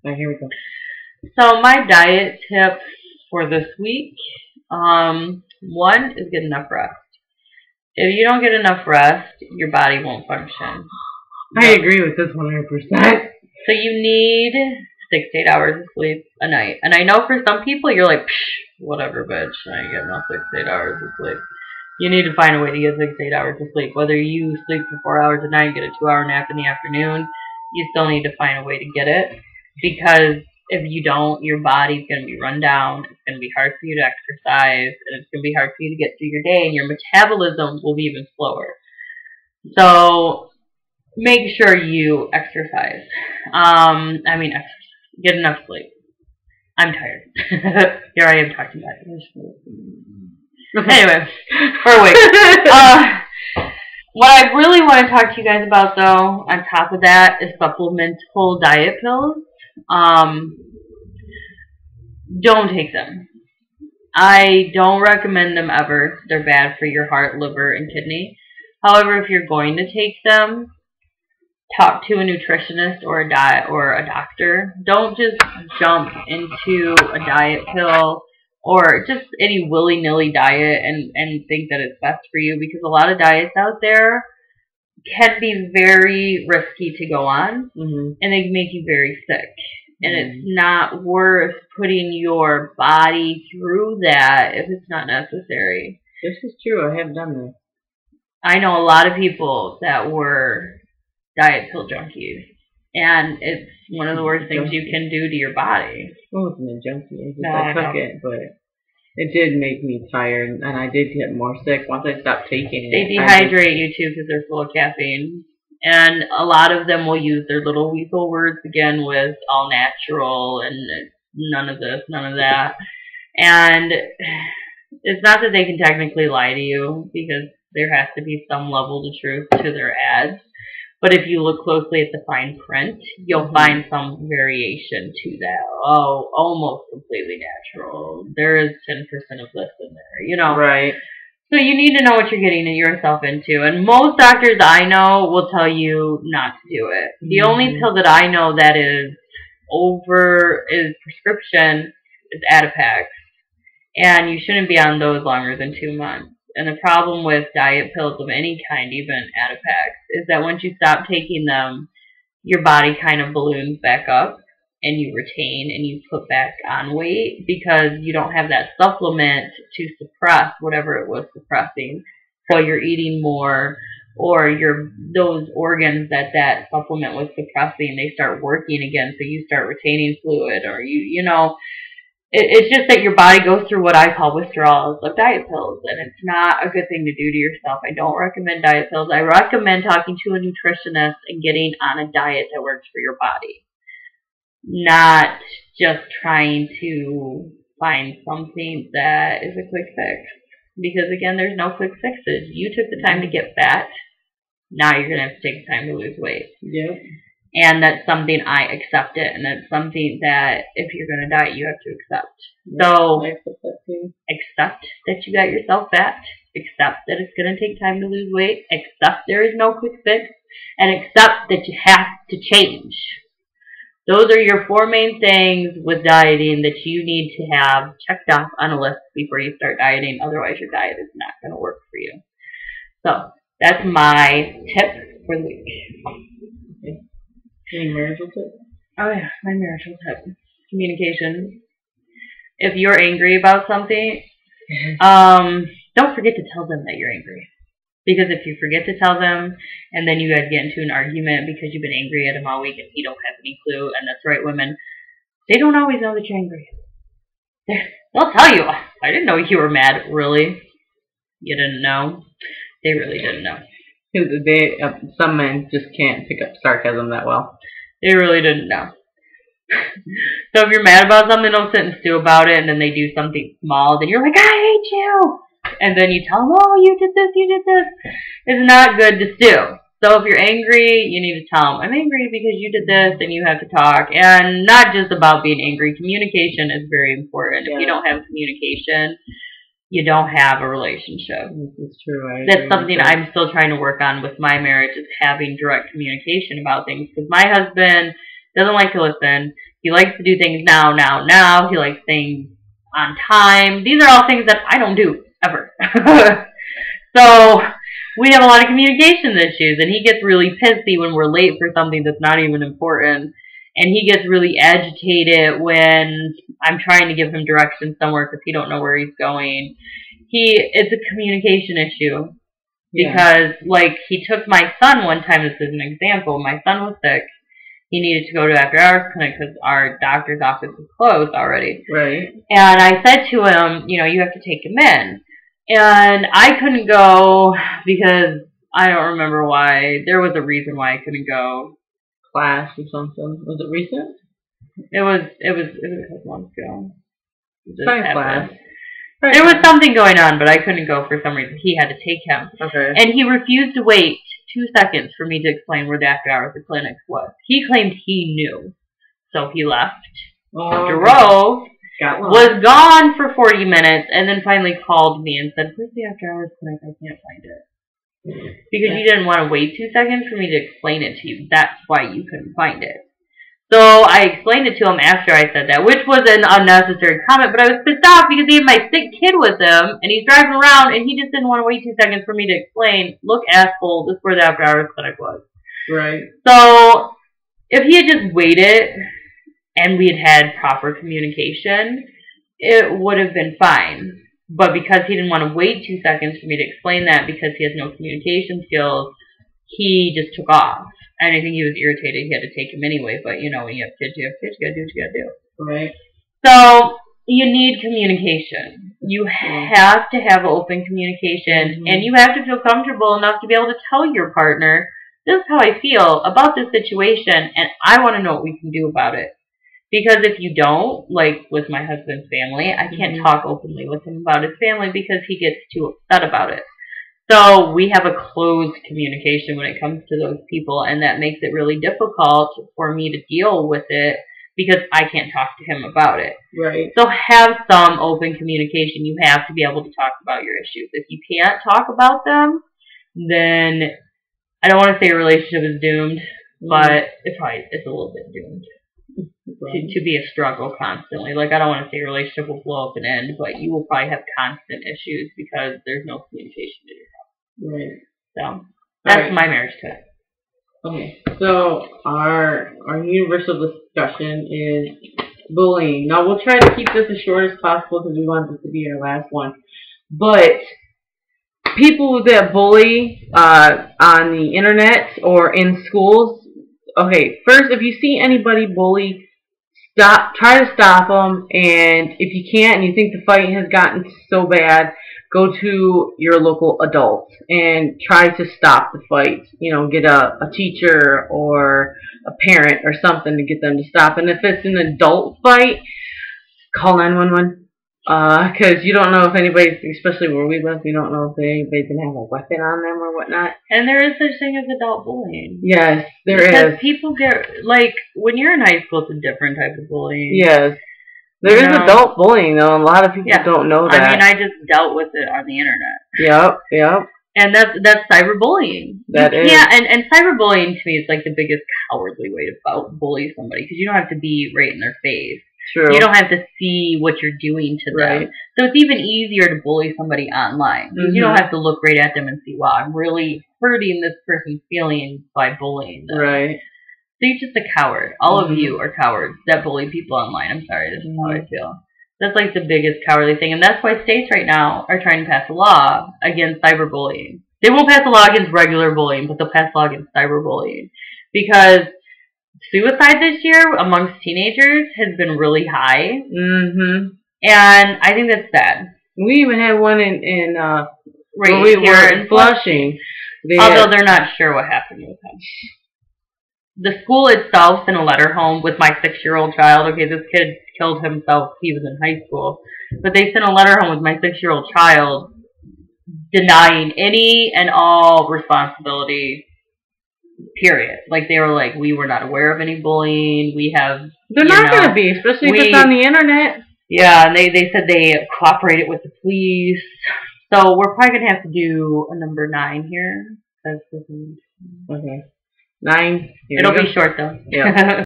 All right, here we go. So my diet tip for this week, one is get enough rest. If you don't get enough rest, your body won't function. I agree with this 100%. So you need 6 to 8 hours of sleep a night. And I know for some people you're like, whatever, bitch, I ain't getting no 6 to 8 hours of sleep. You need to find a way to get 6 to 8 hours of sleep. Whether you sleep for 4 hours a night and get a 2-hour nap in the afternoon, you still need to find a way to get it. Because if you don't, your body's going to be run down. It's going to be hard for you to exercise. And it's going to be hard for you to get through your day. And your metabolism will be even slower. So make sure you exercise. Get enough sleep. I'm tired. Here I am talking about it. Anyway, for a week. What I really want to talk to you guys about, though, on top of that, is supplemental diet pills. Don't take them. I don't recommend them ever. They're bad for your heart, liver, and kidney. However, if you're going to take them, talk to a nutritionist or a doctor. Don't just jump into a diet pill or just any willy-nilly diet and think that it's best for you, because a lot of diets out there can be very risky to go on, and they can make you very sick. And it's not worth putting your body through that if it's not necessary. This is true. I have done this. I know a lot of people that were diet pill junkies, and it's one of the worst things you can do to your body. Well, it wasn't a junkie. I took it, but it did make me tired, and I did get more sick once I stopped taking it. They dehydrate you too because they're full of caffeine, and a lot of them will use their little weasel words again with all natural and none of this, none of that. And it's not that they can technically lie to you, because there has to be some level of truth to their ads. But if you look closely at the fine print, you'll find some variation to that. Oh, almost completely natural. There is 10% of this in there, you know. Right. So you need to know what you're getting yourself into. And most doctors I know will tell you not to do it. The only pill that I know that is prescription is Adipex. And you shouldn't be on those longer than 2 months. And the problem with diet pills of any kind, even Adipex, is that once you stop taking them, your body kind of balloons back up, and you retain and you put back on weight because you don't have that supplement to suppress whatever it was suppressing while you're eating more, or those organs that supplement was suppressing, they start working again, so you start retaining fluid, or you know. It's just that your body goes through what I call withdrawals of diet pills, and it's not a good thing to do to yourself. I don't recommend diet pills. I recommend talking to a nutritionist and getting on a diet that works for your body, not just trying to find something that is a quick fix. Because, again, there's no quick fixes. You took the time to get fat. Now you're going to have to take the time to lose weight. Yep. And that's something I accept it, and that's something that if you're going to diet, you have to accept. So, I accept that too. Accept that you got yourself fat, accept that it's going to take time to lose weight, accept there is no quick fix, and accept that you have to change. Those are your 4 main things with dieting that you need to have checked off on a list before you start dieting. Otherwise, your diet is not going to work for you. So, that's my tip for the week. Okay. Any marital tip? Oh yeah, my marital tip. Communication. If you're angry about something, don't forget to tell them that you're angry. Because if you forget to tell them, and then you guys get into an argument because you've been angry at them all week and you don't have any clue, and that's right, women, they don't always know that you're angry. They'll tell you, I didn't know you were mad. Really? You didn't know? They really didn't know. Some men just can't pick up sarcasm that well. They really didn't know. So if you're mad about something, don't sit and stew about it, and then they do something small, then you're like, I hate you! And then you tell them, oh, you did this, you did this. It's not good to stew. So if you're angry, you need to tell them, I'm angry because you did this, and you have to talk. And not just about being angry. Communication is very important. Yeah. If you don't have communication, you don't have a relationship. This is true. That's something I'm still trying to work on with my marriage, is having direct communication about things. Because my husband Doesn't like to listen. He likes to do things now. He likes things on time. These are all things that I don't do, ever. So we have a lot of communication issues, and he gets really pissy when we're late for something that's not even important. And he gets really agitated when I'm trying to give him directions somewhere because he don't know where he's going. It's a communication issue. Because, like, he took my son one time, this is an example. My son was sick. He needed to go to after-hours clinic because our doctor's office was closed already. Right. And I said to him, you know, you have to take him in. And I couldn't go because I don't remember why. There was a reason why I couldn't go. Class or something. Was it recent? It was a couple months ago. Science class. There was something going on, but I couldn't go for some reason. He had to take him. Okay. And he refused to wait 2 seconds for me to explain where the after-hours of clinic was. He claimed he knew. So he left, drove, was gone for 40 minutes, and then finally called me and said, where's the after-hours clinic? I can't find it. Because you didn't want to wait 2 seconds for me to explain it to you. That's why you couldn't find it. So I explained it to him after I said that, which was an unnecessary comment, but I was pissed off because he had my sick kid with him, and he's driving around, and he just didn't want to wait 2 seconds for me to explain, look, asshole, this is where the after-hours clinic was. Right. So if he had just waited, and we had had proper communication, it would have been fine. But because he didn't want to wait 2 seconds for me to explain that because he has no communication skills, he just took off. And I think he was irritated. He had to take him anyway. But, you know, when you have kids, you gotta do what you gotta do. Right. So, you need communication. You have to have open communication. And you have to feel comfortable enough to be able to tell your partner, this is how I feel about this situation, and I want to know what we can do about it. Because if you don't, like with my husband's family, I can't talk openly with him about his family because he gets too upset about it. So we have a closed communication when it comes to those people, and that makes it really difficult for me to deal with it because I can't talk to him about it. Right. So have some open communication. You have to be able to talk about your issues. If you can't talk about them, then I don't want to say a relationship is doomed, but it's a little bit doomed. To be a struggle constantly. Like, I don't want to say a relationship will blow up and end, but you will probably have constant issues because there's no communication in your house. Right. So, that's my marriage tip. Okay. So, our universal discussion is bullying. Now, we'll try to keep this as short as possible because we want this to be our last one. But people that bully on the internet or in schools, okay, first, if you see anybody bully, try to stop them, and if you can't and you think the fight has gotten so bad, go to your local adult and try to stop the fight. You know, get a teacher or a parent or something to get them to stop. And if it's an adult fight, call 911. Because you don't know if anybody's, especially where we live, you don't know if anybody's going to have a weapon on them or whatnot. And there is such thing as adult bullying. Yes, there is. Because people get, like, when you're in high school, it's a different type of bullying. Yes. There is adult bullying, though, and a lot of people don't know that. I mean, I just dealt with it on the Yep, internet. yep. And that's cyberbullying. That is. Yeah, and cyberbullying to me is like the biggest cowardly way to bully somebody, because you don't have to be right in their face. True. You don't have to see what you're doing to them. Right. So it's even easier to bully somebody online. Because you don't have to look right at them and see, wow, I'm really hurting this person's feelings by bullying them. Right. So you're just a coward. All of you are cowards that bully people online. I'm sorry, this is how I feel. That's like the biggest cowardly thing. And that's why states right now are trying to pass a law against cyberbullying. They won't pass a law against regular bullying, but they'll pass a law against cyberbullying. Because suicide this year amongst teenagers has been really high. And I think that's sad. We even had one in right where we were in Flushing. Although they're not sure what happened with him. The school itself sent a letter home with my 6-year-old child. Okay, this kid killed himself. He was in high school. But they sent a letter home with my 6-year-old child denying any and all responsibility, period. Like, they were like, we were not aware of any bullying. We have... They're not going to be, especially if it's on the internet. Yeah, and they said they cooperated with the police. So we're probably going to have to do a number 9 here. Okay. 9. It'll be short, though. Yeah.